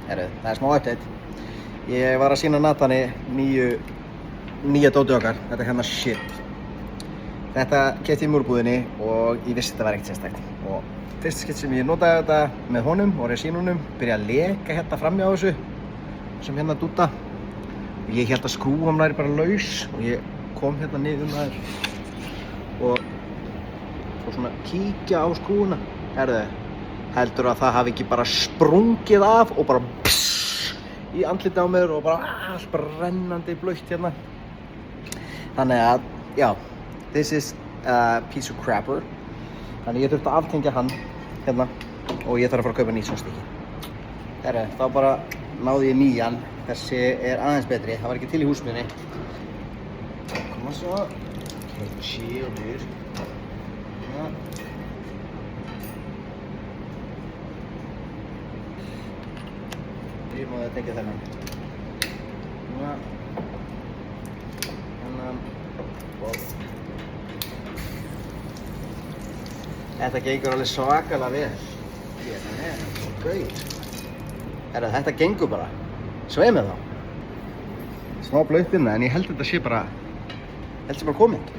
Herru, það smá update. Ég var að sýna Nathani nýja dótið okkar. Þetta hérna shit. Þetta keypti ég í múrbúðinni og ég vissi þetta var ekkert sérstækt. Og fyrsta skipt sem ég notaði þetta með honum og sýna honum, byrja að leka hérna framhjá þessu sem hérna dúta. Og ég held að skrúan væri bara laus og ég kom hérna niður maður og fór svona að kíkja á skrúuna. Herðu, heldur að það hafi ekki bara sprungið af og bara í andlitið á mér og bara allt brennandi blautt hérna. Þannig að, já, this is a piece of crapper. Þannig ég þurfti að aftengja hann hérna og ég þarf að fara að kaupa nýtt svona stykki. Herru, þá bara náði ég nýjan. Þessi er aðeins betri, það var ekki til í húsmiðinni. Koma svo. Ok, chill, dude. Ja. Ég má það tengja þennan. Ja. Þennan. Og þetta gengur alveg svakalega vel. Hérna er svo gauð. Þetta gengur bara. Svei með þá. Smá blautt innan, en ég held þetta sé bara komið.